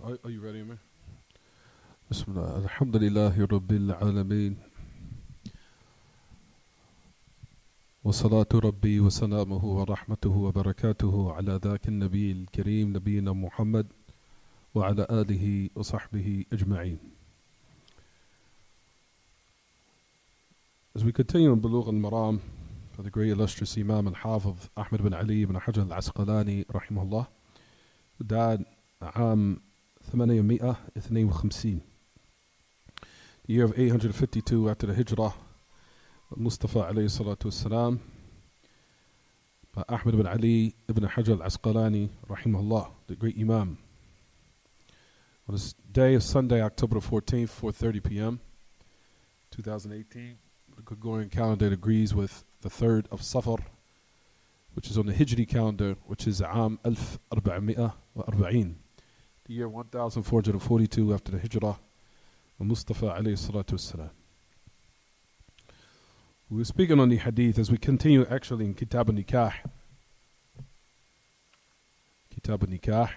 Are you ready, man? Bismillah. Alhamdulillahi Rabbil Alameen. وصلاة ربي وسلامه ورحمته وبركاته على ذاك النبي الكريم نبينا محمد وعلى آله وصحبه أجمعين. As we continue in Buloogh Al-Maraam for the great illustrious Imam Al-Hafiz Ahmad bin Ali ibn Hajar Al-Asqalani rahimahullah, who died عام 852, the year of 852 after the Hijrah of Mustafa alayhi salatu wassalam, by Ahmad bin Ali ibn Hajar Al-Asqalani rahimahullah, the great Imam. On this day of Sunday, October 14th, 4:30 p.m., 2018, the Gregorian calendar agrees with the 3rd of Safar, which is on the Hijri calendar, which is عام 1440, the year 1442 after the Hijrah of Mustafa alayhi salatu wassalam. We were speaking on the hadith as we continue actually in Kitab al-Nikah. Kitab al-Nikah.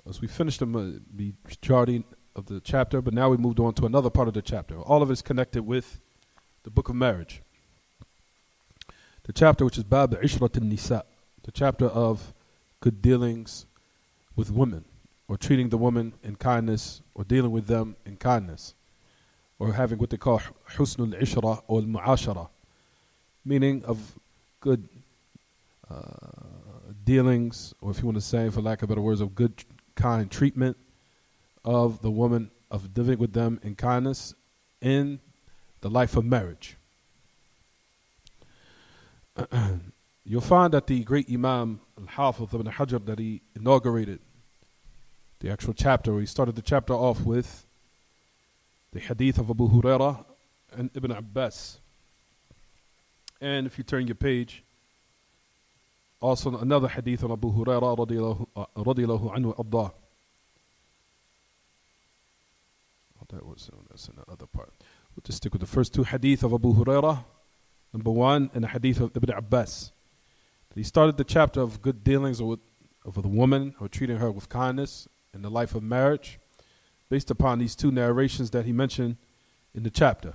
As we finished the majority of the chapter, but now we moved on to another part of the chapter. All of it is connected with the book of marriage. The chapter which is Bab Ishrat al-Nisa, the chapter of good dealings with women, or treating the woman in kindness, or dealing with them in kindness, or having what they call husnul ishra or al-mu'ashara, meaning of good dealings, or if you want to say, for lack of better words, of good kind treatment of the woman, of living with them in kindness in the life of marriage. You'll find that the great Imam Al-Hafiz ibn Hajar, that he inaugurated the actual chapter, he started the chapter off with the hadith of Abu Hurairah and Ibn Abbas. And if you turn your page, also another hadith on Abu Hurairah radiyallahu anhu ardah. That's in the other part. We'll just stick with the first two hadith of Abu Hurairah, number one, and the hadith of Ibn Abbas. He started the chapter of good dealings with the woman, or treating her with kindness in the life of marriage, based upon these two narrations that he mentioned in the chapter.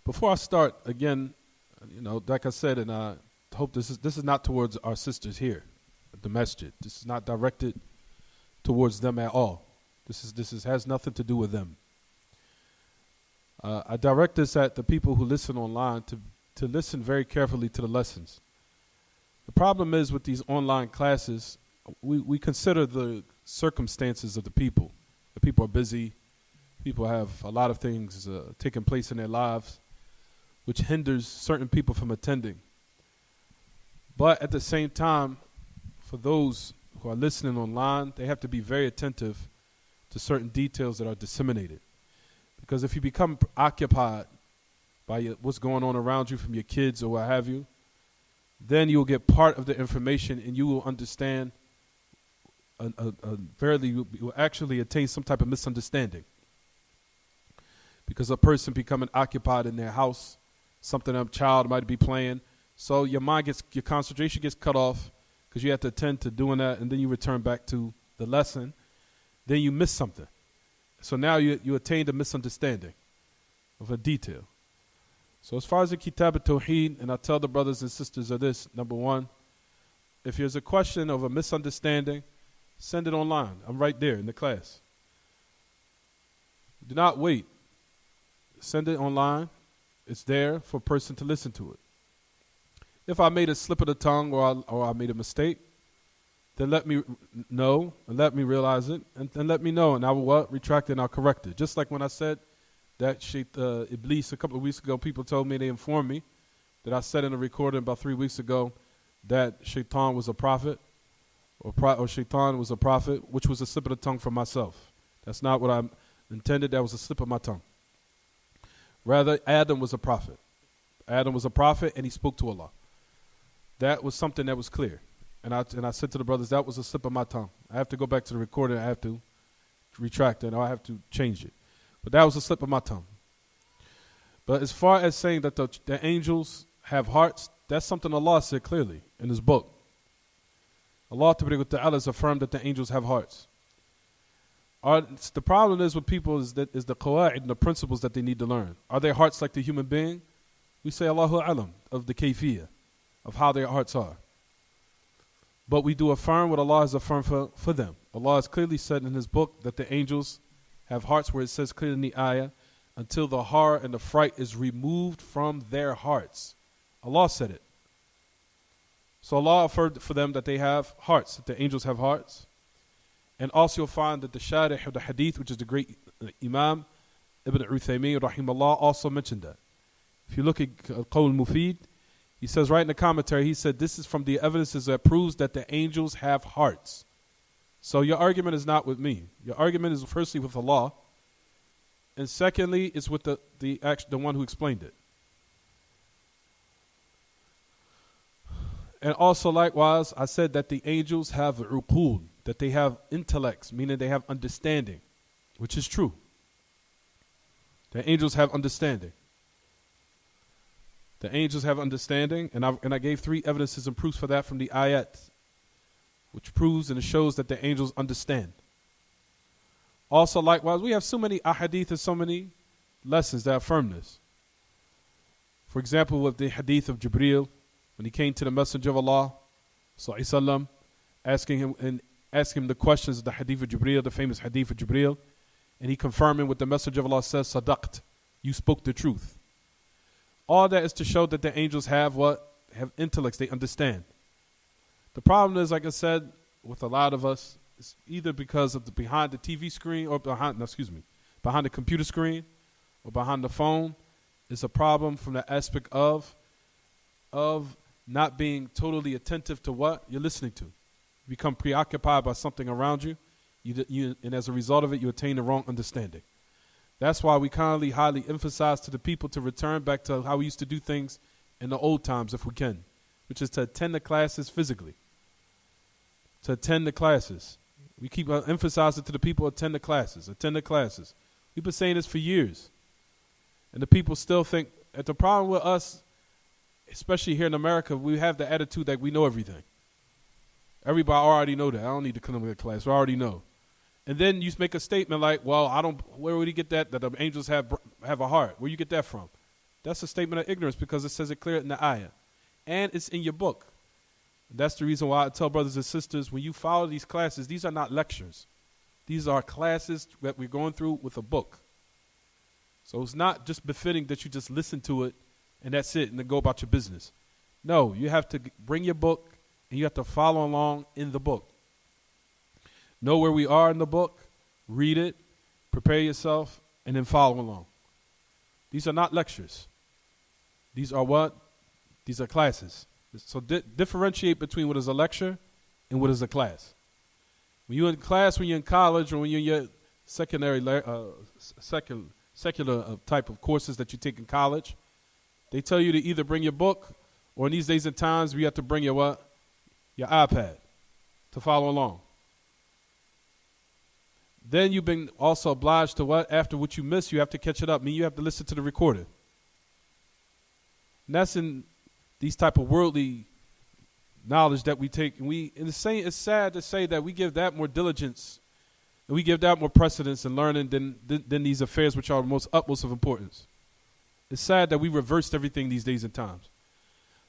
Before I start, again, like I said, and I hope this is not towards our sisters here at the masjid. This is not directed towards them at all. This has nothing to do with them. I direct this at the people who listen online to listen very carefully to the lessons. The problem is with these online classes, we consider the circumstances of the people. The people are busy. People have a lot of things taking place in their lives, which hinders certain people from attending. But at the same time, for those who are listening online, they have to be very attentive to certain details that are disseminated. Because if you become occupied by what's going on around you from your kids or what have you, then you'll get part of the information and you will understand, you will actually attain some type of misunderstanding. Because a person becoming occupied in their house, something a child might be playing, so your concentration gets cut off because you have to attend to doing that, and then you return back to the lesson, then you miss something. So now you attained a misunderstanding of a detail. So as far as the Kitab al-Tawheed, and I tell the brothers and sisters of this, number one, if there's a question of a misunderstanding, send it online. I'm right there in the class. Do not wait. Send it online. It's there for a person to listen to it. If I made a slip of the tongue or I made a mistake, then let me know and let me realize it and let me know, and I will retract it and I'll correct it. Just like when I said that Iblis a couple of weeks ago, people told me, they informed me that I said in a recording about 3 weeks ago that Shaitan was a prophet or Shaitan was a prophet, which was a slip of the tongue from myself. That's not what I intended. That was a slip of my tongue. Rather, Adam was a prophet. Adam was a prophet and he spoke to Allah. That was something that was clear. And I said to the brothers, that was a slip of my tongue. I have to go back to the recording. I have to retract it, or I have to change it. But that was a slip of my tongue. But as far as saying that the angels have hearts, that's something Allah said clearly in His book. Allah Ta'ala has affirmed that the angels have hearts. The problem is with people is the qawa'id and the principles that they need to learn. Are their hearts like the human being? We say Allahu Alam of the kayfiyah, of how their hearts are. But we do affirm what Allah has affirmed for them. Allah has clearly said in His book that the angels have hearts, where it says clearly in the ayah, until the horror and the fright is removed from their hearts. Allah said it. So Allah affirmed for them that they have hearts, that the angels have hearts. And also you'll find that the Sharih of the Hadith, which is the great Imam Ibn Uthaymeen rahimahullah, also mentioned that. If you look at Qawl Mufid, he says right in the commentary, he said this is from the evidences that proves that the angels have hearts. So your argument is not with me. Your argument is firstly with Allah, and secondly it's with the one who explained it. And also likewise, I said that the angels have uqul, that they have intellects, meaning they have understanding, which is true. The angels have understanding. The angels have understanding, and I gave 3 evidences and proofs for that from the ayat, which proves and it shows that the angels understand. Also likewise, we have so many ahadith and so many lessons that affirm this. For example, with the hadith of Jibreel, when he came to the Messenger of Allah, sallallahu asking him the questions of the hadith of Jibreel, the famous hadith of Jibreel, and he confirming what the Messenger of Allah says, sadaqt, you spoke the truth. All that is to show that the angels have what? Have intellects, they understand. The problem is, like I said, with a lot of us, it's either because of behind the TV screen or behind the computer screen or behind the phone. It's a problem from the aspect of not being totally attentive to what you're listening to. You become preoccupied by something around you, and as a result of it, you attain the wrong understanding. That's why we kindly, highly emphasize to the people to return back to how we used to do things in the old times if we can, which is to attend the classes physically. To attend the classes. We keep emphasizing to the people, attend the classes, attend the classes. We've been saying this for years. And the people still think, that the problem with us, especially here in America, we have the attitude that we know everything. Everybody already know that. I don't need to come to the class. We already know. And then you make a statement like, well, where would you get that the angels have a heart? Where you get that from? That's a statement of ignorance because it says it clear in the ayah. And it's in your book. That's the reason why I tell brothers and sisters, when you follow these classes, these are not lectures. These are classes that we're going through with a book. So it's not just befitting that you just listen to it and that's it and then go about your business. No, you have to bring your book and you have to follow along in the book. Know where we are in the book, read it, prepare yourself, and then follow along. These are not lectures. These are what? These are classes. So differentiate between what is a lecture and what is a class. When you're in class, when you're in college, or when you're in your secular type of courses that you take in college, they tell you to either bring your book, or in these days and times, you have to bring your what? Your iPad to follow along. Then you've been also obliged to what? After what you miss, you have to catch it up. I mean, you have to listen to the recording. And that's in these type of worldly knowledge that we take. And it's sad to say that we give that more diligence and we give that more precedence in learning than these affairs which are utmost of importance. It's sad that we reversed everything these days and times.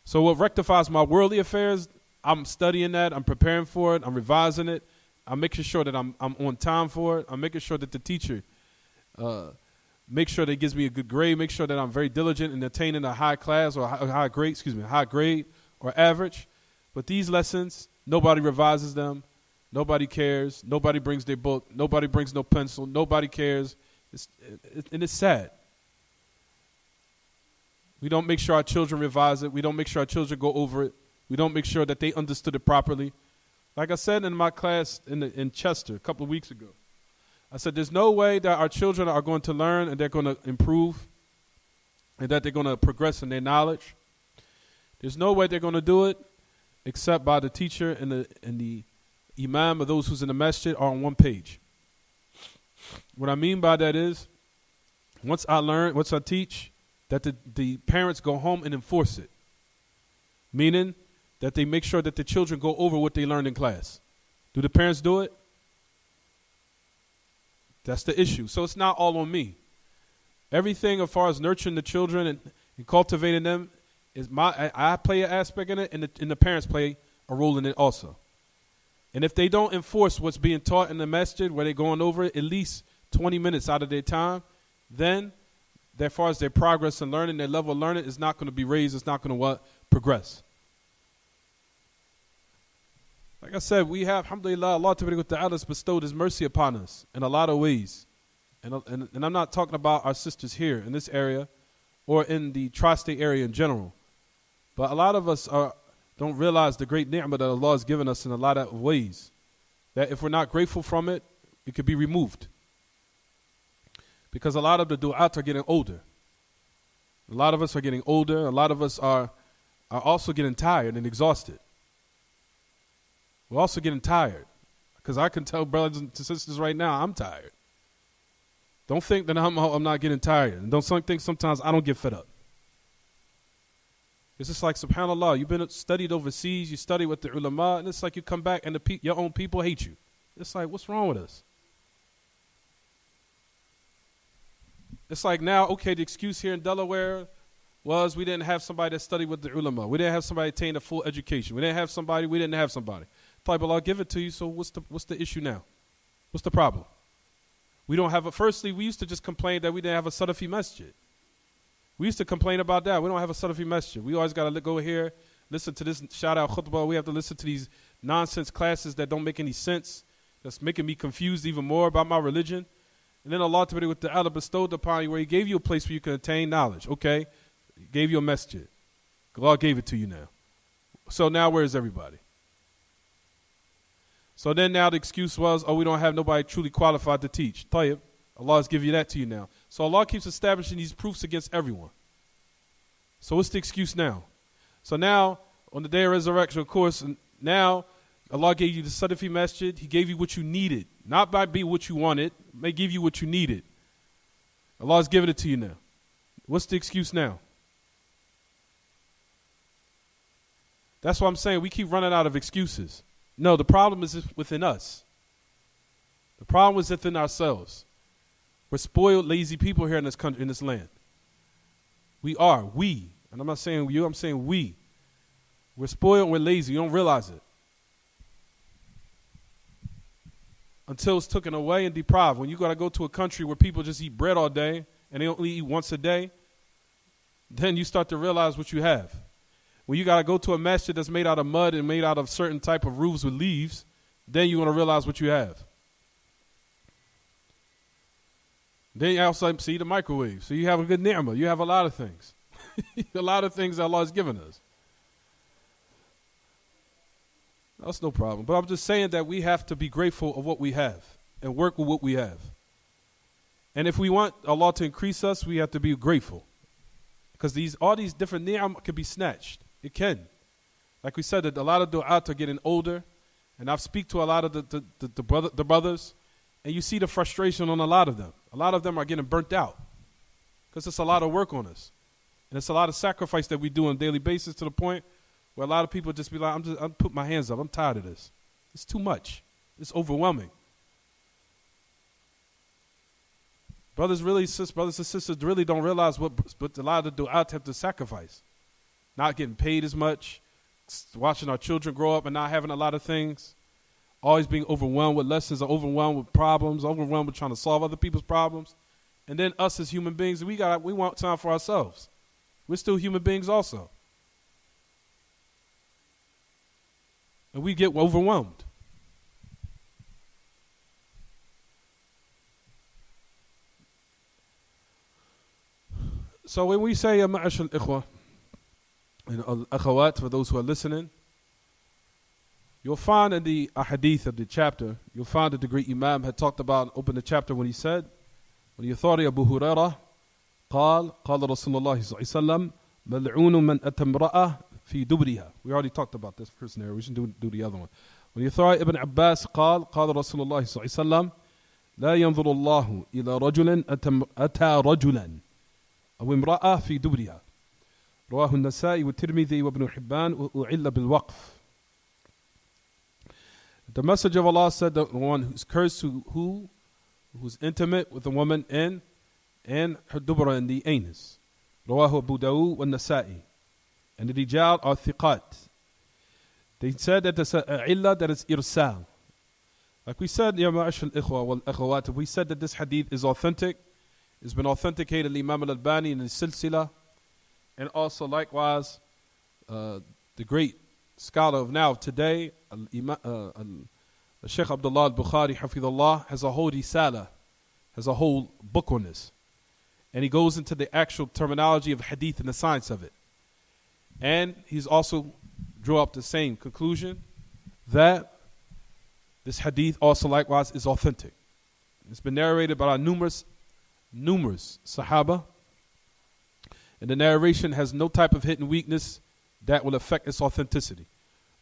So what rectifies my worldly affairs, I'm studying that, I'm preparing for it, I'm revising it. I'm making sure that I'm on time for it. I'm making sure that the teacher make sure that he gives me a good grade, make sure that I'm very diligent in attaining a high class or high grade or average. But these lessons, nobody revises them. Nobody cares. Nobody brings their book. Nobody brings no pencil. Nobody cares. And it's sad. We don't make sure our children revise it. We don't make sure our children go over it. We don't make sure that they understood it properly. Like I said in my class in Chester a couple of weeks ago, I said there's no way that our children are going to learn and they're going to improve and that they're going to progress in their knowledge. There's no way they're going to do it except by the teacher and the imam of those who's in the masjid are on one page. What I mean by that is once I teach, that the parents go home and enforce it. Meaning that they make sure that the children go over what they learned in class. Do the parents do it? That's the issue. So it's not all on me. Everything as far as nurturing the children and cultivating them is I play an aspect in it, and the parents play a role in it also. And if they don't enforce what's being taught in the masjid, where they're going over it at least 20 minutes out of their time, then as far as their progress in learning, their level of learning is not going to be raised. It's not going to progress. Like I said, we have, alhamdulillah, Allah Ta'ala has bestowed His mercy upon us in a lot of ways. And I'm not talking about our sisters here in this area or in the tri-state area in general. But a lot of us don't realize the great ni'mah that Allah has given us in a lot of ways. That if we're not grateful from it, it could be removed. Because a lot of the du'at are getting older. A lot of us are getting older. A lot of us are also getting tired and exhausted. We're also getting tired. Because I can tell brothers and sisters right now, I'm tired. Don't think that I'm not getting tired. And don't think sometimes I don't get fed up. It's just like, subhanAllah, you've been studied overseas, you study with the ulama, and it's like you come back and your own people hate you. It's like, what's wrong with us? It's like now, okay, the excuse here in Delaware was we didn't have somebody that studied with the ulama. We didn't have somebody attain a full education. We didn't have somebody. Like, I'll give it to you, so what's the issue now? What's the problem? We don't have firstly, we used to just complain that we didn't have a Salafi masjid. We used to complain about that. We don't have a Salafi masjid. We always got to go here, listen to this shout-out khutbah. We have to listen to these nonsense classes that don't make any sense. That's making me confused even more about my religion. And then Allah Ta'ala bestowed upon you where He gave you a place where you can attain knowledge. Okay? He gave you a masjid. Allah gave it to you now. So now where is everybody? So then now the excuse was, we don't have nobody truly qualified to teach. Tayyib, Allah has given you that to you now. So Allah keeps establishing these proofs against everyone. So what's the excuse now? So now, on the day of resurrection, of course, now Allah gave you the Salafi masjid. He gave you what you needed. Not by being what you wanted. May give you what you needed. Allah has given it to you now. What's the excuse now? That's what I'm saying. We keep running out of excuses. No, the problem is within us. The problem is within ourselves. We're spoiled, lazy people here in this country, in this land. We are. We. And I'm not saying you, I'm saying we. We're spoiled and we're lazy. You don't realize it. Until it's taken away and deprived. When you got to go to a country where people just eat bread all day and they only eat once a day, then you start to realize what you have. When you got to go to a masjid that's made out of mud and made out of certain type of roofs with leaves, then you're going to realize what you have. Then you also see the microwave. So you have a good ni'mah. You have a lot of things. A lot of things that Allah has given us. That's no problem. But I'm just saying that we have to be grateful of what we have and work with what we have. And if we want Allah to increase us, we have to be grateful. Because all these different ni'am can be snatched. It can. Like we said, that a lot of du'at are getting older. And I've speak to a lot of the brothers. And you see the frustration on a lot of them. A lot of them are getting burnt out. Because it's a lot of work on us. And it's a lot of sacrifice that we do on a daily basis to the point where a lot of people just be like, I'm putting my hands up. I'm tired of this. It's too much. It's overwhelming. Brothers and sisters really don't realize what a lot of the du'at have to sacrifice. Not getting paid as much, watching our children grow up and not having a lot of things, always being overwhelmed with lessons, or overwhelmed with problems, overwhelmed with trying to solve other people's problems. And then us as human beings, we want time for ourselves. We're still human beings also. And we get overwhelmed. So when we say ma'ash al-ikhwa, al-akhawat, for those who are listening, you'll find in the ahadith of the chapter, you'll find that the great Imam had talked about, opened the chapter when he said, when the authority of Abu Hurairah, قال رسول الله صلى الله عليه وسلم ملعون من أتى امرأة في دبرها. We already talked about this first scenario. We should do the other one. When the authority Ibn Abbas قال رسول الله صلى الله عليه وسلم لا ينظر الله إلى رجل أتى رجلا أو امرأة في دبرها. رواه النسائي والترمذي وابن حبان وأعل بالوقف. The Messenger of Allah said that the one who's cursed who's intimate with a woman and her dubra in the anus. رواه Abu Dawud والنسائي. And the rijal are thiqat. They said that there's a illah that is irsal. Like we said, ya ma'ashal ikhwa wal akhawat, we said that this hadith is authentic. It's been authenticated Imam al-Albani in his silsila. And also likewise, the great scholar of now today, Sheikh Abdullah al-Bukhari hafidhullah, has a whole risala, has a whole book on this. And he goes into the actual terminology of hadith and the science of it. And he's also drew up the same conclusion that this hadith also likewise is authentic. It's been narrated by numerous Sahaba. And the narration has no type of hidden weakness that will affect its authenticity.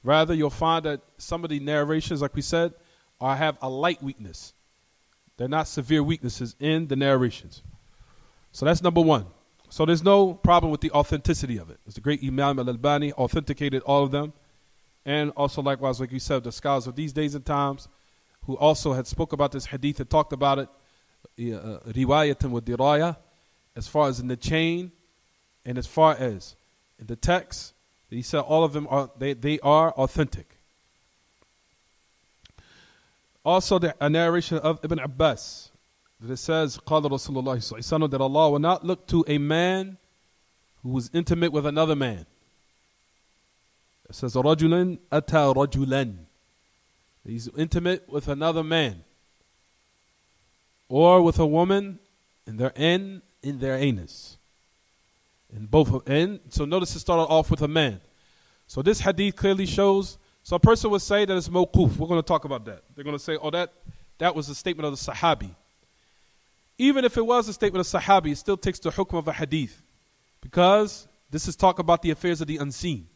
Rather, you'll find that some of the narrations, like we said, have a light weakness. They're not severe weaknesses in the narrations. So that's number one. So there's no problem with the authenticity of it. It's the great Imam al-Albani authenticated all of them. And also likewise, like you said, the scholars of these days and times who also had spoke about this hadith and talked about it, riwayatan wa diraya, as far as in the chain and as far as in the text, he said all of them are they are authentic. Also a narration of Ibn Abbas that it says, قال رسول الله صلى الله عليه وسلم, that Allah will not look to a man who is intimate with another man. It says, رَجُلًا أَتَى رَجُلًا. He's intimate with another man. Or with a woman in their anus. In both end. So notice it started off with a man. So this hadith clearly shows, so a person would say that it's mawquf. We're going to talk about that. They're going to say, oh, that was a statement of the Sahabi. Even if it was a statement of Sahabi, it still takes the hukm of a hadith. Because this is talk about the affairs of the unseen.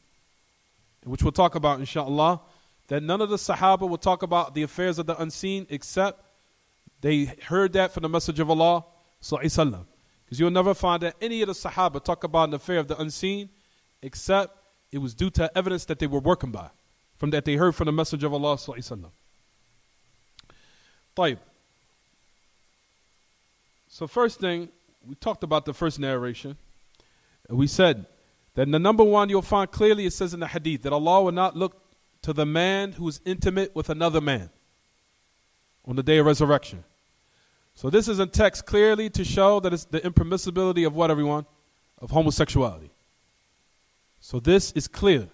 Which we'll talk about, inshallah, that none of the Sahaba will talk about the affairs of the unseen except they heard that from the Messenger of Allah, sallallahu alaihi wasallam. Because you'll never find that any of the Sahaba talk about an affair of the unseen except it was due to evidence that they were working by, from that they heard from the Messenger of Allah, sallallahu alaihi wasallam. طيب. So first thing, we talked about the first narration. And we said that in the number one, you'll find clearly it says in the hadith that Allah will not look to the man who is intimate with another man on the day of resurrection. So this is in text clearly to show that it's the impermissibility of what, everyone? Of homosexuality. So this is clear.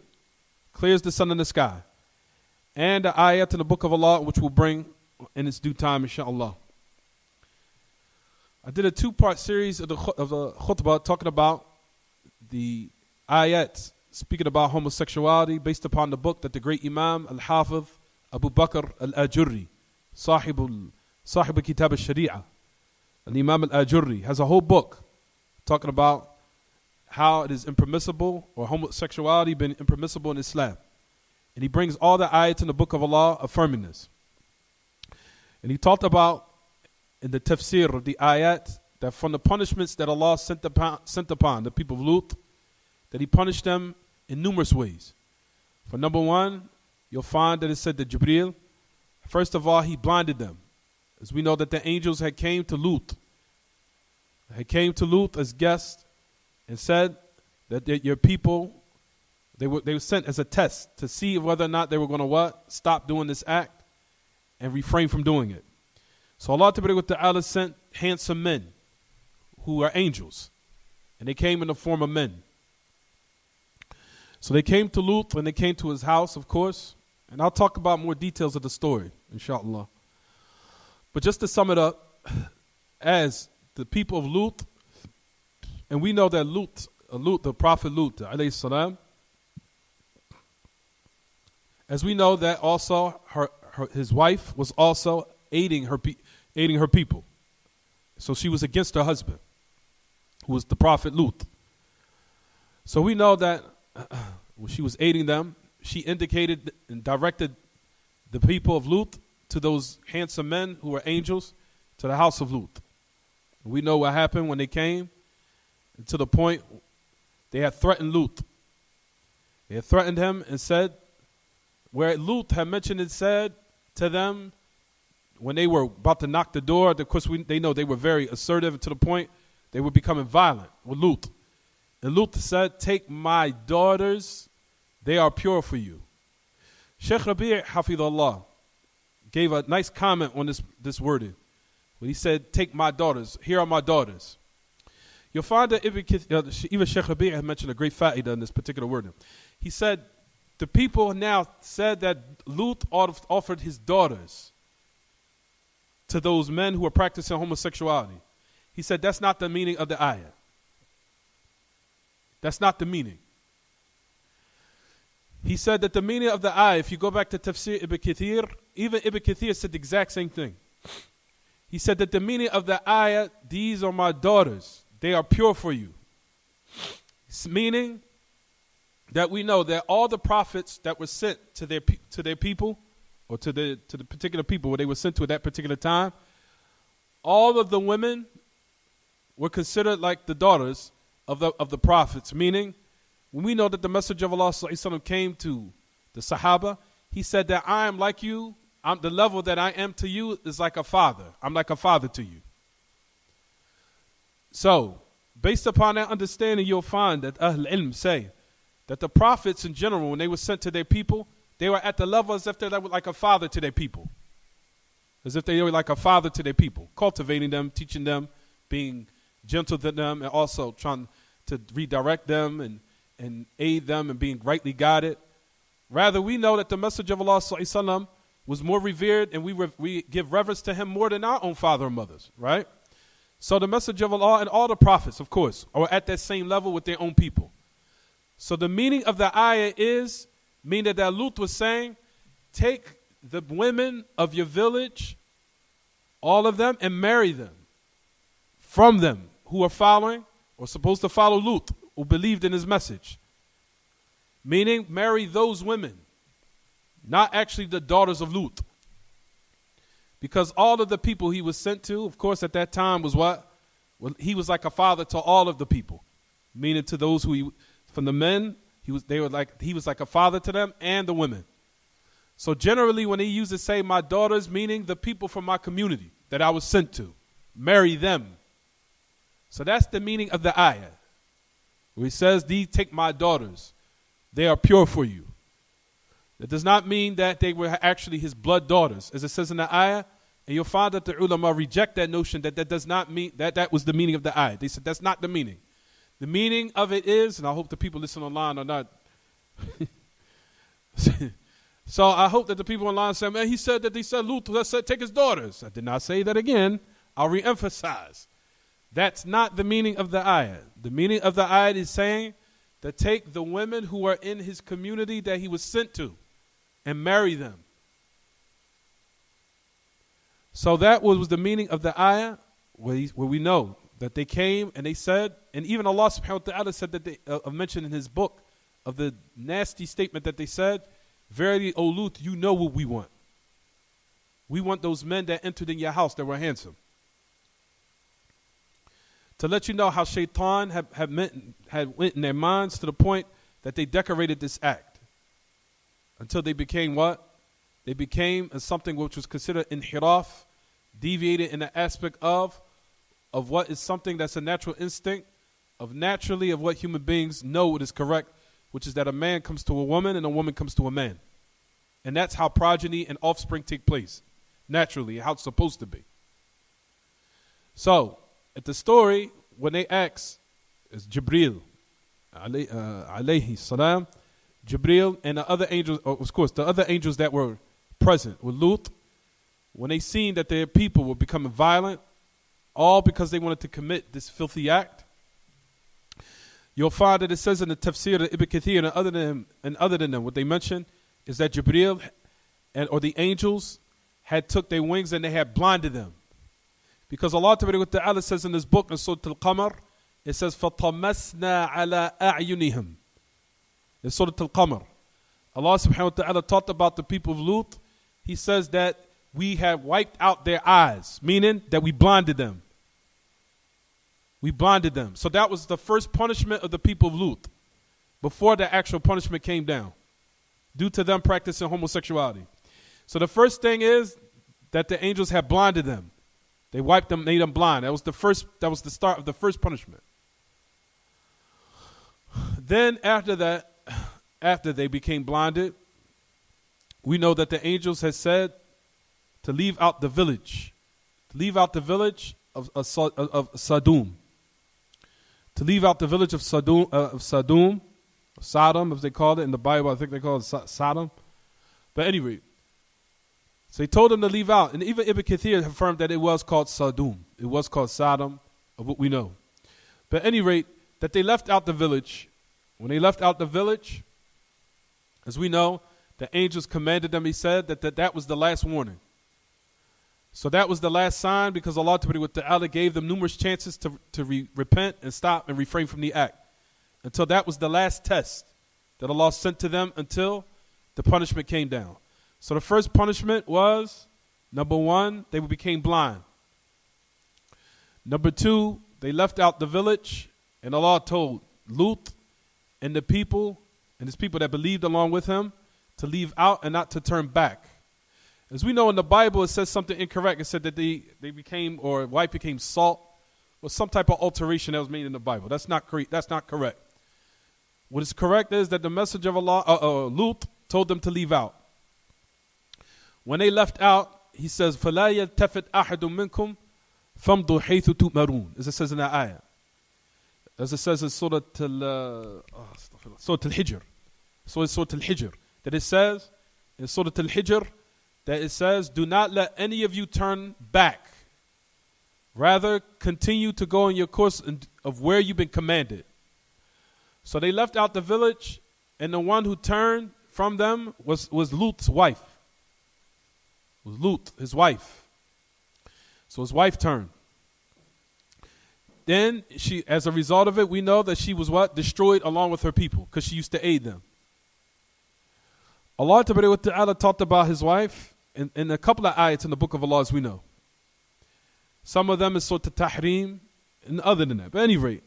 Clear as the sun in the sky. And the ayat in the book of Allah, which we'll bring in its due time, inshallah. I did a two-part series of the khutbah talking about the ayat speaking about homosexuality based upon the book that the great Imam Al-Hafiz Abu Bakr Al-Ajurri, Sahib Kitab Al-Sharia, and Imam Al-Ajurri has a whole book talking about how it is impermissible, or homosexuality being impermissible in Islam. And he brings all the ayats in the book of Allah affirming this. And he talked about in the tafsir of the ayat that from the punishments that Allah sent upon the people of Lut, that he punished them in numerous ways. For number one, you'll find that it said that Jibreel, first of all, he blinded them. As we know that the angels had came to Lut as guests and said that your people, they were sent as a test to see whether or not they were going to stop doing this act and refrain from doing it. So Allah Ta'ala sent handsome men who are angels, and they came in the form of men. So they came to Lut and they came to his house, of course, and I'll talk about more details of the story, inshallah. But just to sum it up, as the people of Lut, and we know that Lut, the Prophet Lut, alayhi salam, as we know that also his wife was also aiding her people. So she was against her husband, who was the Prophet Lut. So we know that when she was aiding them, she indicated and directed the people of Lut to those handsome men who were angels to the house of Lut. We know what happened when they came, to the point they had threatened Lut. They had threatened him and said, where Lut had mentioned and said to them when they were about to knock the door, of course they know they were very assertive to the point they were becoming violent with Lut. And Lut said, take my daughters, they are pure for you. Sheikh Rabi' Hafidhullah gave a nice comment on this wording. When he said, take my daughters, here are my daughters. You'll find that even Sheikh Rabi' had mentioned a great fa'idah in this particular wording. He said, the people now said that Lut offered his daughters to those men who were practicing homosexuality. He said, that's not the meaning of the ayah. That's not the meaning. He said that the meaning of the ayah, if you go back to Tafsir Ibn Kathir, even Ibn Kathir said the exact same thing. He said that the meaning of the ayah, these are my daughters, they are pure for you. Meaning that we know that all the prophets that were sent to their people, or to the particular people where they were sent to at that particular time, all of the women were considered like the daughters of the prophets. Meaning, when we know that the Messenger of Allah Sallallahu Alaihi Wasallam came to the Sahaba, he said that I am like you. The level that I am to you is like a father. I'm like a father to you. So, based upon that understanding, you'll find that Ahl Ilm say that the prophets in general, when they were sent to their people, they were at the level as if they were like a father to their people. As if they were like a father to their people, cultivating them, teaching them, being gentle to them, and also trying to redirect them and aid them in being rightly guided. Rather, we know that the Messenger of Allah Sallallahu Alaihi Wasallam was more revered, and we give reverence to him more than our own father and mothers, right? So the Messenger of Allah and all the prophets, of course, are at that same level with their own people. So the meaning of the ayah is, meaning that Lut was saying, take the women of your village, all of them, and marry them from them who are following or supposed to follow Lut, who believed in his message. Meaning, marry those women, not actually the daughters of Lut. Because all of the people he was sent to, of course, at that time was what? Well, he was like a father to all of the people. Meaning to those who, from the men, he was like a father to them and the women. So generally when he used to say my daughters, meaning the people from my community that I was sent to, marry them. So that's the meaning of the ayah. Where he says, these take my daughters, they are pure for you. That does not mean that they were actually his blood daughters, as it says in the ayah. And you'll find that the ulama reject that notion that does not mean that was the meaning of the ayah. They said that's not the meaning. The meaning of it is, and I hope the people listening online are not. So I hope that the people online say, man, he said Lut said take his daughters. I did not say that again. I'll reemphasize. That's not the meaning of the ayah. The meaning of the ayah is saying that take the women who are in his community that he was sent to and marry them. So that was the meaning of the ayah, where we know that they came and they said, and even Allah subhanahu wa ta'ala said that they mentioned in his book of the nasty statement that they said, verily, O Lut, you know what we want. We want those men that entered in your house that were handsome. To let you know how shaitan had went in their minds to the point that they decorated this act. Until they became what? They became something which was considered inhiraf, deviated in the aspect of what is something that's a natural instinct, of what human beings know what is correct, which is that a man comes to a woman and a woman comes to a man. And that's how progeny and offspring take place, naturally, how it's supposed to be. So, at the story, when they asked, it's Jibreel, alayhi salam, Jibreel and the other angels, of course, the other angels that were present with Lut, when they seen that their people were becoming violent, all because they wanted to commit this filthy act, you'll find that it says in the tafsir of Ibn Kathir and other than them, what they mentioned is that Jibreel or the angels had took their wings and they had blinded them. Because Allah Ta'ala says in this book, in Surah Al-Qamar, it says, فَطَمَسْنَا عَلَىٰ أَعْيُنِهِمْ. In Surah Al-Qamar, Allah subhanahu wa ta'ala talked about the people of Lut. He says that we have wiped out their eyes, meaning that we blinded them. We blinded them. So that was the first punishment of the people of Lut, before the actual punishment came down, due to them practicing homosexuality. So the first thing is that the angels had blinded them. They wiped them, made them blind. That was the start of the first punishment. Then after that, after they became blinded, we know that the angels had said to leave out the village. To leave out the village of Sodom. To leave out the village of Sodom, Sodom, as they called it in the Bible. I think they call it Sodom. But anyway, so he told them to leave out. And even Ibn Kathir affirmed that it was called Sodom. It was called Sodom, of what we know. But at any rate, that they left out the village. When they left out the village, as we know, the angels commanded them, he said, that was the last warning. So that was the last sign, because Allah Ta'ala gave them numerous chances to repent and stop and refrain from the act. Until that was the last test that Allah sent to them until the punishment came down. So the first punishment was, number one, they became blind. Number two, they left out the village, and Allah told Lut and the people, and his people that believed along with him, to leave out and not to turn back. As we know in the Bible, it says something incorrect. It said that they became, or wife became salt, or some type of alteration that was made in the Bible. That's not correct. What is correct is that the messenger of Allah, Lut, told them to leave out. When they left out, he says, فَلَا يَلْتَفِتْ أَحَدٌ مِّنْكُمْ فَامْضُوا حَيْثُ تُؤْمَرُونَ, as it says in that ayah. As it says in Surah Al-Hijr. So it's Surah Al-Hijr. That it says, in Surah Al-Hijr, that it says, do not let any of you turn back. Rather, continue to go in your course of where you've been commanded. So they left out the village, and the one who turned from them was Lut's wife. Was Lut, his wife. So his wife turned. Then she, as a result of it, we know that she was what? Destroyed along with her people, because she used to aid them. Allah Ta'ala talked about his wife in a couple of ayats in the book of Allah, as we know. Some of them is Surah Tahrim, and other than that. But at any rate,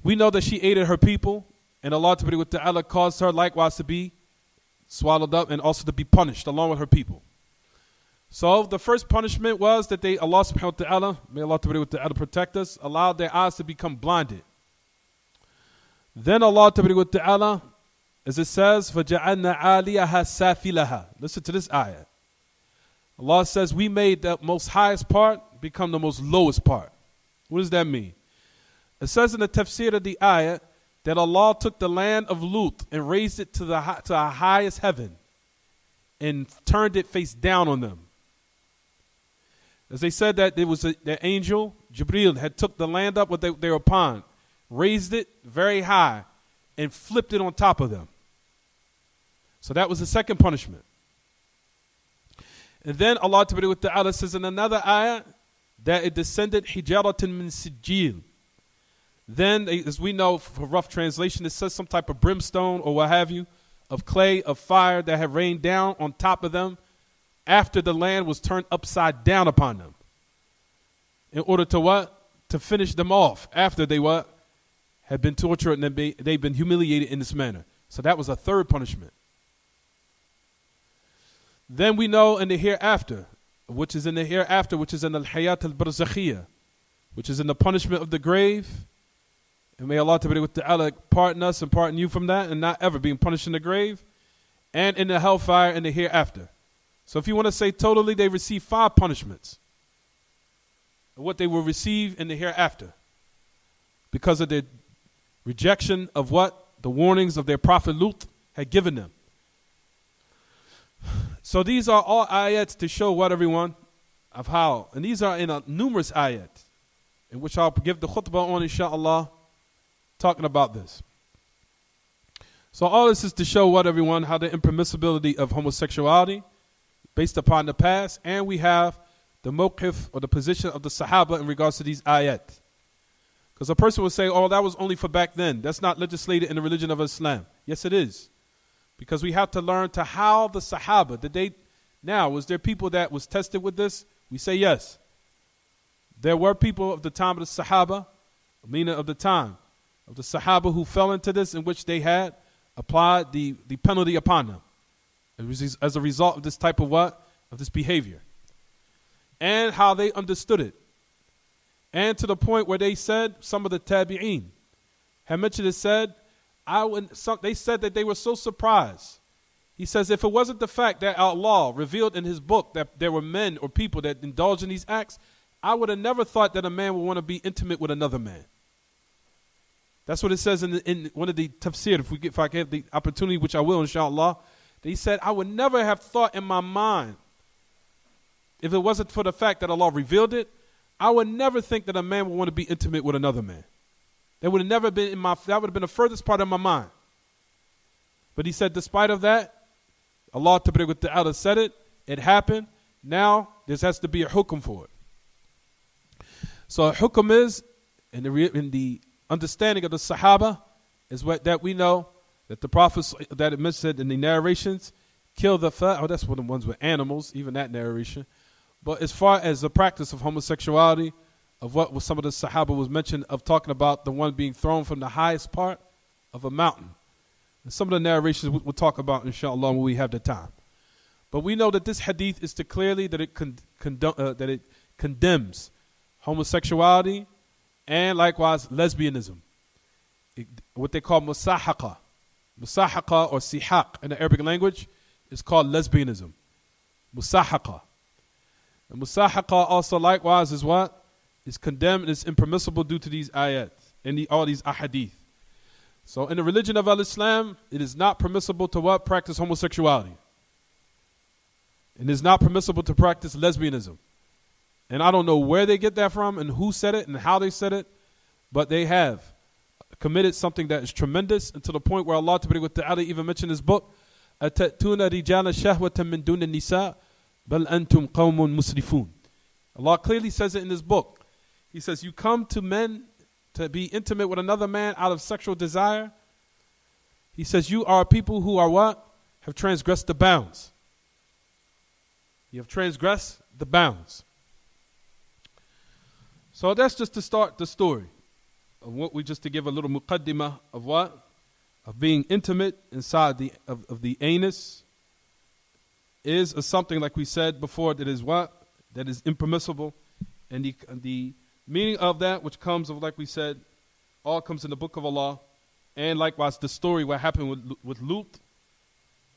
we know that she aided her people, and Allah Ta'ala caused her likewise to be swallowed up and also to be punished along with her people. So the first punishment was that Allah subhanahu wa ta'ala, may Allah ta'ala protect us, allowed their eyes to become blinded. Then Allah ta'ala, as it says, فَجَعَلْنَا عَالِيَهَا سَافِلَهَا. Listen to this ayah. Allah says, we made the most highest part become the most lowest part. What does that mean? It says in the tafsir of the ayah that Allah took the land of Lut and raised it to our highest heaven and turned it face down on them. As they said that there was the angel, Jibreel, had took the land up what they were upon, raised it very high, and flipped it on top of them. So that was the second punishment. And then Allah Ta'ala says in another ayah that it descended hijaratin min sijil. Then, as we know, for rough translation, it says some type of brimstone or what have you, of clay, of fire that had rained down on top of them after the land was turned upside down upon them. In order to what? To finish them off after they what? Had been tortured and they've been humiliated in this manner. So that was a third punishment. Then we know in the hereafter, which is in the Al-Hayat Al-Barzakhiyah, which is in the punishment of the grave. And may Allah Ta'ala pardon us and pardon you from that and not ever being punished in the grave. And in the hellfire in the hereafter. So if you want to say totally, they receive 5 punishments of what they will receive in the hereafter because of their rejection of what the warnings of their prophet Lut had given them. So these are all ayats to show what, everyone, of how. And these are in a numerous ayat, in which I'll give the khutbah on, inshallah, talking about this. So all this is to show what, everyone, how the impermissibility of homosexuality based upon the past, and we have the mawqif or the position of the Sahaba in regards to these ayat. Because a person will say, oh, that was only for back then. That's not legislated in the religion of Islam. Yes, it is. Because we have to learn to how the Sahaba, now, was there people that was tested with this? We say yes. There were people of the time of the Sahaba meaning of the time, of the Sahaba who fell into this, in which they had applied the penalty upon them as a result of this type of what? Of this behavior. And how they understood it. And to the point where they said, some of the tabi'een had mentioned it, said, they said that they were so surprised. He says, if it wasn't the fact that Allah revealed in his book that there were men or people that indulge in these acts, I would have never thought that a man would want to be intimate with another man. That's what it says in one of the tafsir, if I get the opportunity, which I will, inshallah. He said, I would never have thought in my mind, if it wasn't for the fact that Allah revealed it, I would never think that a man would want to be intimate with another man. That would have never been that would have been the furthest part of my mind. But he said, despite of that, Allah Ta'ala said it, it happened. Now there has to be a hukum for it. So a hukum is, in the understanding of the Sahaba, is that we know that the prophets that it said in the narrations kill the that's one of the ones with animals, even that narration. But as far as the practice of homosexuality, of what was some of the Sahaba was mentioned, of talking about the one being thrown from the highest part of a mountain. And some of the narrations we'll talk about, inshallah, when we have the time. But we know that this hadith is to clearly that it condemns homosexuality and likewise lesbianism. What they call musahaqa. Musahaqa or sihaq in the Arabic language is called lesbianism. Musahaqa. And musahaqa also likewise is what? Is condemned and is impermissible due to these ayat and all these ahadith. So in the religion of Al-Islam, it is not permissible to what? Practice homosexuality. And it is not permissible to practice lesbianism. And I don't know where they get that from and who said it and how they said it, but they have committed something that is tremendous, and to the point where Allah Ta'ala even mentioned in his book, أَتَأْتُونَ رِجَالَ شَهْوَةً مِّن دُونِ النِّسَاءِ بَلْ أَنْتُمْ قَوْمٌ مُسْرِفُونَ. Allah clearly says it in his book. He says, you come to men to be intimate with another man out of sexual desire. He says, you are people who are what? Have transgressed the bounds. You have transgressed the bounds. So that's just to start the story of what we just to give a little muqaddimah of what? Of being intimate inside of the anus is something, like we said before, that is what? That is impermissible. And the meaning of that, which comes of, like we said, all comes in the book of Allah. And likewise the story what happened with Lut.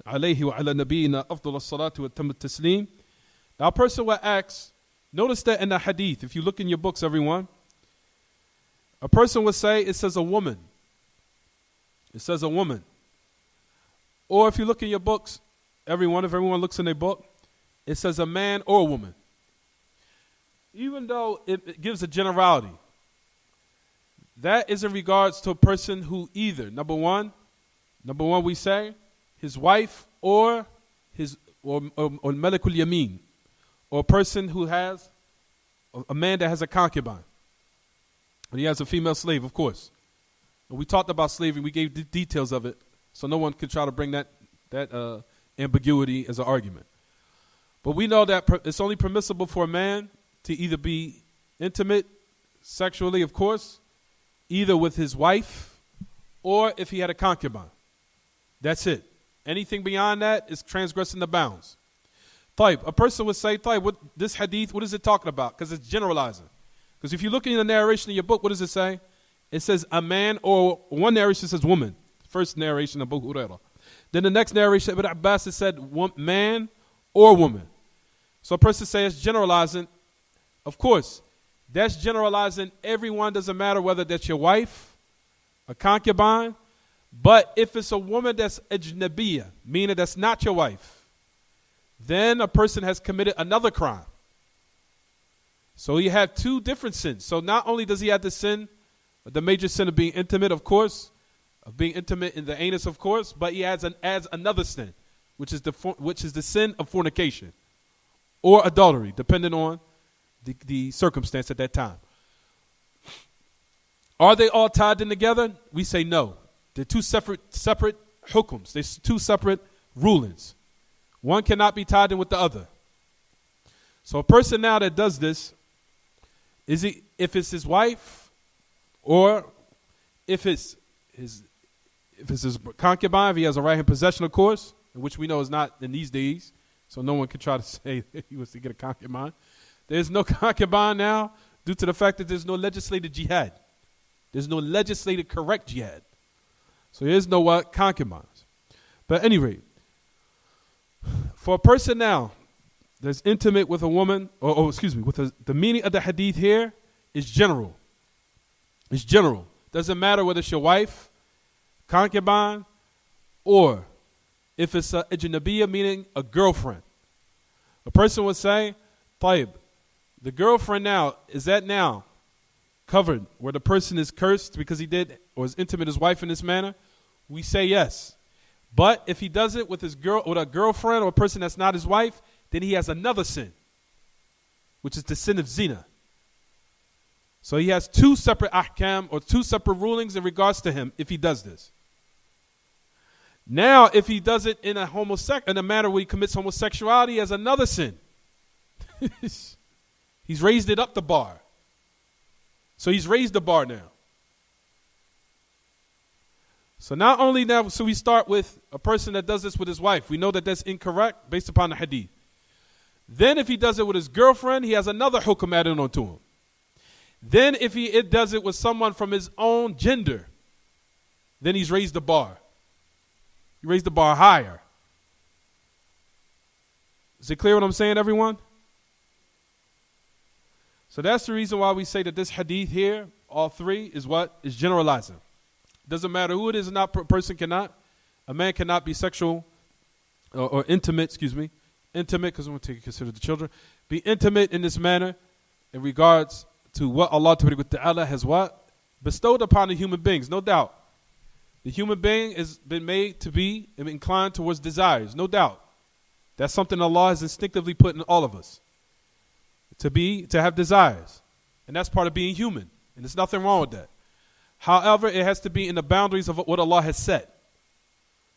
Alayhi wa ala nabiyina afdal as-salatu wa tammat taslim. Now a person will ask, notice that in the hadith, if you look in your books, everyone, a person would say it says a woman. It says a woman. Or if you look in your books, if everyone looks in their book, it says a man or a woman. Even though it gives a generality, that is in regards to a person who either, number one we say, his wife or Malakul Yameen, or a person who has, a man that has a concubine. And he has a female slave, of course. And we talked about slavery, we gave the details of it, so no one could try to bring that ambiguity as an argument. But we know that it's only permissible for a man to either be intimate sexually, of course, either with his wife or if he had a concubine. That's it. Anything beyond that is transgressing the bounds. A person would say, what this hadith, what is it talking about? Because it's generalizing. Because if you look in the narration in your book, what does it say? It says a man, or one narration says woman. First narration of Abu Hurairah. Then the next narration, Ibn Abbas, it said man or woman. So a person says it's generalizing. Of course, that's generalizing everyone. Doesn't matter whether that's your wife, a concubine. But if it's a woman that's ajnabiyya, meaning that's not your wife, then a person has committed another crime. So he had two different sins. So not only does he have the sin, the major sin of being intimate, of course, of being intimate in the anus, of course, but he adds another sin, which is the sin of fornication or adultery, depending on the circumstance at that time. Are they all tied in together? We say no. They're two separate hukums. They're two separate rulings. One cannot be tied in with the other. So a person now that does this, if it's his wife Or if it's his concubine, if he has a right in possession, of course, which we know is not in these days, so no one can try to say that he was to get a concubine. There's no concubine now due to the fact that there's no legislated jihad. There's no legislated correct jihad. So there is no concubines. But at any rate, for a person now that's intimate with a woman, the meaning of the hadith here is general. It's general. Doesn't matter whether it's your wife, concubine, or if it's a ajnabiyya, meaning a girlfriend. A person would say, Tayyib, the girlfriend now, is that now covered where the person is cursed because he did or is intimate with his wife in this manner? We say yes. But if he does it with a girlfriend or a person that's not his wife, then he has another sin, which is the sin of zina. So he has two separate ahkam or two separate rulings in regards to him if he does this. Now, if he does it in a manner where he commits homosexuality, he has another sin. He's raised it up the bar. So he's raised the bar now. So not only now, so we start with a person that does this with his wife. We know that that's incorrect based upon the hadith. Then if he does it with his girlfriend, he has another hukum added onto him. Then if he does it with someone from his own gender, then he's raised the bar. He raised the bar higher. Is it clear what I'm saying, everyone? So that's the reason why we say that this hadith here, all three, is what? Is generalizing. Doesn't matter who it is or not, a man cannot be sexual or intimate, intimate, because we want to consider the children, be intimate in this manner in regards to what Allah Ta'ala has what? Bestowed upon the human beings, no doubt. The human being has been made to be inclined towards desires, no doubt. That's something Allah has instinctively put in all of us. To have desires. And that's part of being human. And there's nothing wrong with that. However, it has to be in the boundaries of what Allah has set.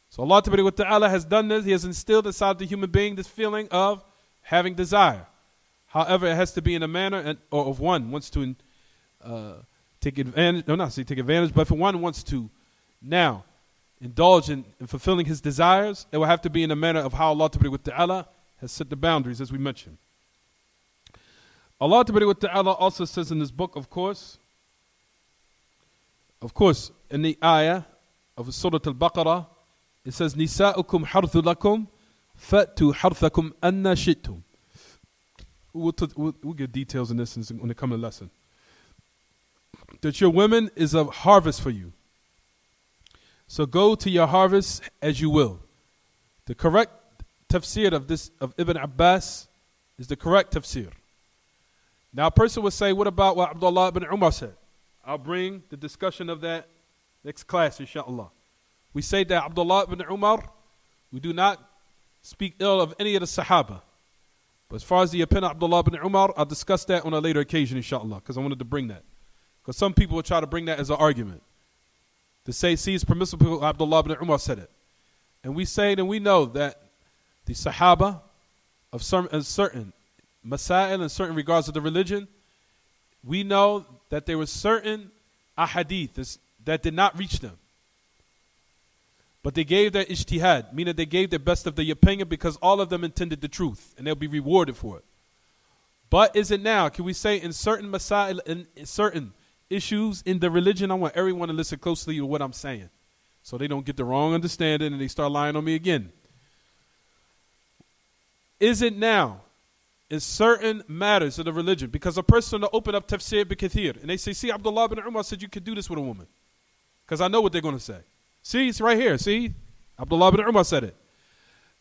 So Allah Ta'ala has done this. He has instilled inside the human being this feeling of having desire. However, it has to be in a manner or if one wants to take advantage, no, not say take advantage, but if one wants to now indulge in fulfilling his desires, it will have to be in a manner of how Allah Ta'ala has set the boundaries, as we mentioned. Allah Ta'ala also says in this book, of course, in the ayah of Surah Al-Baqarah, it says, Nisa'ukum harthu lakum, fa'tu harthakum anna shi'tum. We'll get details in this when it comes to lesson. That your women is a harvest for you. So go to your harvest as you will. The correct tafsir of Ibn Abbas is the correct tafsir. Now a person would say, what about what Abdullah ibn Umar said? I'll bring the discussion of that next class, inshallah. We say that Abdullah ibn Umar, we do not speak ill of any of the Sahaba. But as far as the opinion of Abdullah ibn Umar, I'll discuss that on a later occasion, inshallah, because I wanted to bring that. Because some people will try to bring that as an argument. To say, see, it's permissible, Abdullah ibn Umar said it. And we say, and we know that the Sahaba of certain masail in certain regards of the religion, we know that there were certain ahadith that did not reach them. But they gave their ijtihad, meaning they gave their best of the opinion because all of them intended the truth and they'll be rewarded for it. But is it now, can we say in certain masail, in certain issues in the religion, I want everyone to listen closely to what I'm saying so they don't get the wrong understanding and they start lying on me again. Is it now in certain matters of the religion, because a person will open up Tafsir bi-Kathir and they say, see, Abdullah ibn Umar said you could do this with a woman. Because I know what they're going to say. See, it's right here. See, Abdullah ibn Umar said it.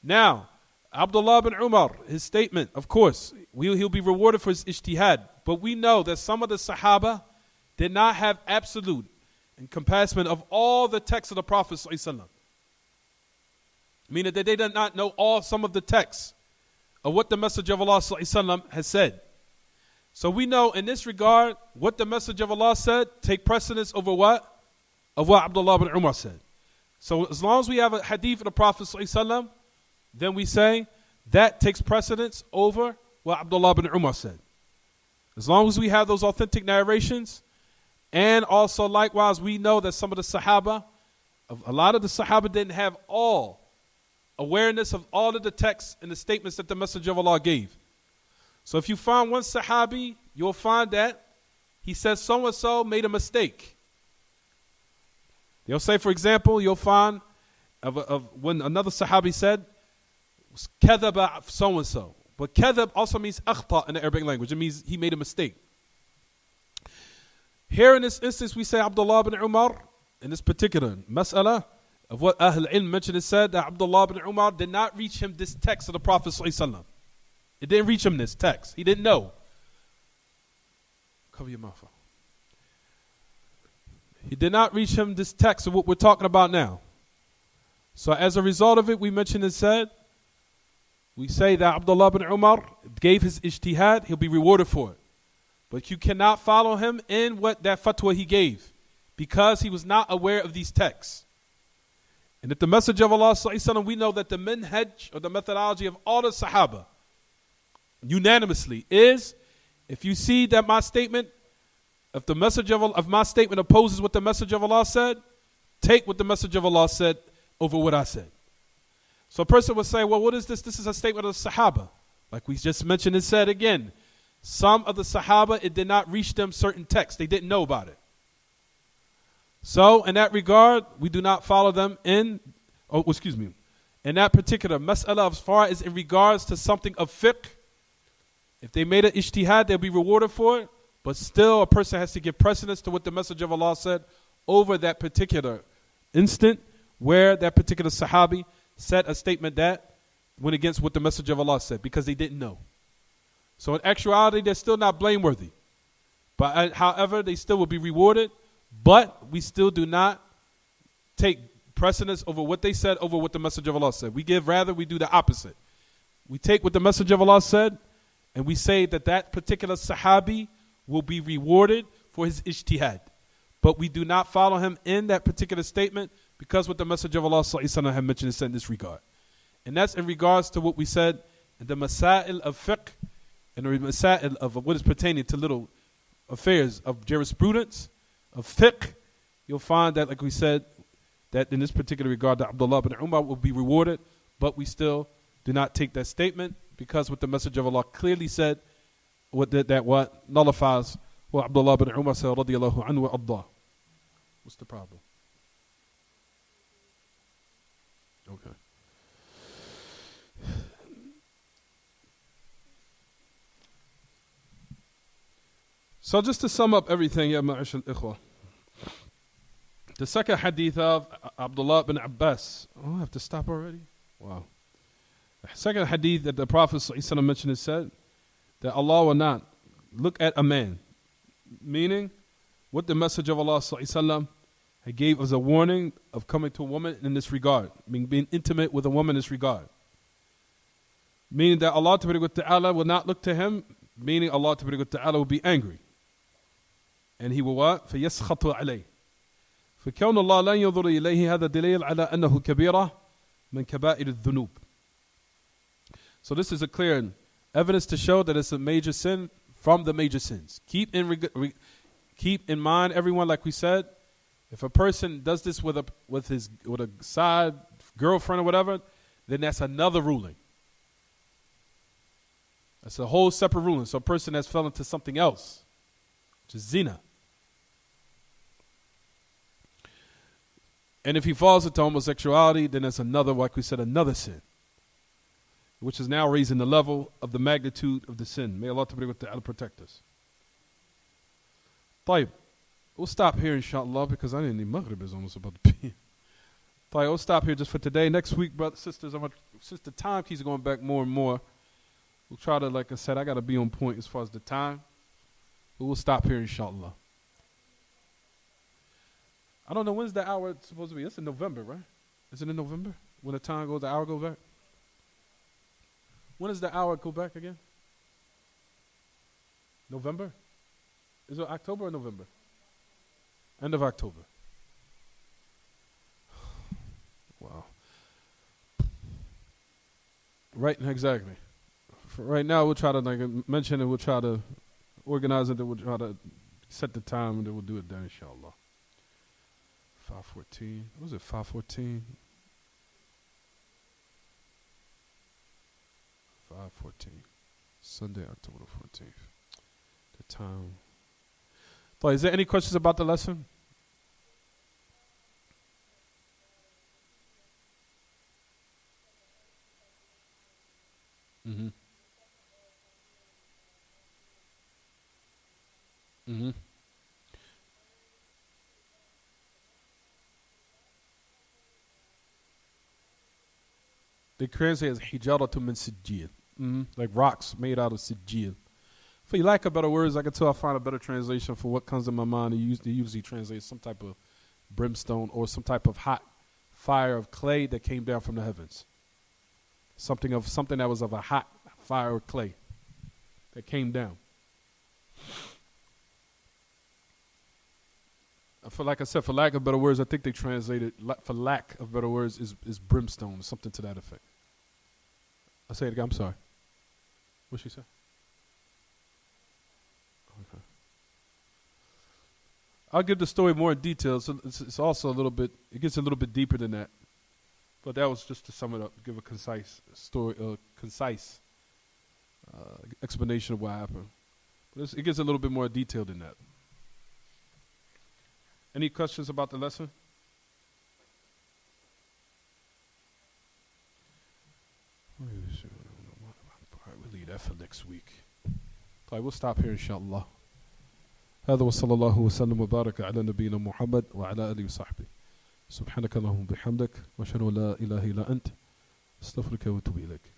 Now, Abdullah ibn Umar, his statement, of course, he'll be rewarded for his ijtihad. But we know that some of the Sahaba did not have absolute encompassment of all the texts of the Prophet ﷺ. Meaning that they did not know some of the texts of what the Messenger of Allah ﷺ has said. So we know in this regard, what the Messenger of Allah said take precedence over what? Of what Abdullah ibn Umar said. So as long as we have a hadith of the Prophet ﷺ, then we say that takes precedence over what Abdullah ibn Umar said. As long as we have those authentic narrations, And also, likewise, we know that some of the Sahaba, a lot of the Sahaba didn't have all awareness of all of the texts and the statements that the Messenger of Allah gave. So if you find one Sahabi, you'll find that he says so-and-so made a mistake. They'll say, for example, you'll find of when another Sahabi said, kadhaba so-and-so. But kadhab also means akhta in the Arabic language. It means he made a mistake. Here in this instance, we say Abdullah bin Umar, in this particular mas'ala, of what Ahl Ilm mentioned, it said that Abdullah bin Umar did not reach him this text of the Prophet ﷺ. It didn't reach him this text. He didn't know. Cover your mouth. He did not reach him this text of what we're talking about now. So as a result of it, we mentioned and said, we say that Abdullah bin Umar gave his ijtihad, he'll be rewarded for it. But you cannot follow him in what that fatwa he gave, because he was not aware of these texts. And that the Messenger of Allah ﷺ, we know that the minhaj, or the methodology of all the Sahaba, unanimously is, if you see that my statement, if the Messenger of my statement opposes what the Messenger of Allah said, take what the Messenger of Allah said over what I said. So a person would say, well, what is this? This is a statement of the Sahaba. Like we just mentioned and said again, some of the Sahaba, it did not reach them certain texts. They didn't know about it. So in that regard, we do not follow them in that particular mas'ala, as far as in regards to something of fiqh. If they made an ijtihad, they'll be rewarded for it. But still, a person has to give precedence to what the Messenger of Allah said over that particular instant where that particular Sahabi said a statement that went against what the Messenger of Allah said, because they didn't know. So in actuality, they're still not blameworthy. But however, they still will be rewarded. But we still do not take precedence over what they said over what the Messenger of Allah said. We do the opposite. We take what the Messenger of Allah said, and we say that that particular Sahabi will be rewarded for his ijtihad. But we do not follow him in that particular statement, because what the Messenger of Allah ﷺ had mentioned is in this regard. And that's in regards to what we said in the masail of fiqh and the masail of what is pertaining to little affairs of jurisprudence, of fiqh. You'll find that, like we said, that in this particular regard, that Abdullah bin Umar will be rewarded, but we still do not take that statement, because what the Messenger of Allah clearly said, what nullifies what Abdullah bin Umar said, radiyallahu anhu wa addah. What's the problem? Okay. So just to sum up everything, ya ma'ashal ikhwa. The second hadith of Abdullah bin Abbas. Oh, I have to stop already? Wow. The second hadith that the Prophet ﷺ mentioned is said that Allah will not look at a man. Meaning, what the Messenger of Allah ﷺ gave as a warning of coming to a woman in this regard. Meaning being intimate with a woman in this regard. Meaning that Allah Ta'ala will not look to him. Meaning Allah Ta'ala will be angry. And he will what? فَيَسْخَطُ عَلَيْهِ فكون الله لا ينظر إليه هذا دليل على أنه كبيرة من كبائر الذنوب. So this is a clear evidence to show that it's a major sin from the major sins. Keep in mind, everyone, like we said, if a person does this with a side girlfriend or whatever, then that's another ruling. That's a whole separate ruling. So a person has fell into something else, which is zina. And if he falls into homosexuality, then that's another, like we said, another sin, which is now raising the level of the magnitude of the sin. May Allah Ta'ala protect us. طيب. We'll stop here, inshallah, because I didn't need Maghrib is almost about to be. طيب, we'll stop here just for today. Next week, brothers and sisters, since the time keeps going back more and more, we'll try to, like I said, I got to be on point as far as the time. But we'll stop here, inshallah. I don't know, when's the hour supposed to be? It's in November, right? Is it in November? When the time goes, the hour goes back? When does the hour go back again? November? Is it October or November? End of October. Wow. Right, exactly. For right now, we'll try to mention it. We'll try to organize it. We'll try to set the time and then we'll do it then, inshallah. 5:14. What was it? 5:14. 5:14. Sunday, October 14th. The time. So, is there any questions about the lesson? Mm-hmm. Mm-hmm. They translate as hijaratu min sijil. Like rocks made out of sijil. For you lack of better words, I can tell I find a better translation for what comes to my mind. They usually translate some type of brimstone or some type of hot fire of clay that came down from the heavens. Something that was of a hot fire of clay that came down. Like I said, for lack of better words, I think they translated, for lack of better words, is brimstone, something to that effect. I'll say it again, I'm sorry. What'd she say? Okay. I'll give the story more in detail. So it's also it gets a little bit deeper than that. But that was just to sum it up, give a concise story, concise explanation of what happened. But it gets a little bit more detailed than that. Any questions about the lesson? All right, we'll leave that for next week. All right, we'll stop here, inshallah. هذا وصلى الله وسلم وبارك على نبينا محمد وعلى آله وصحبه. سبحانك اللهم وبحمدك وأشهد أن لا إله إلا أنت أستغفرك وأتوب إليك.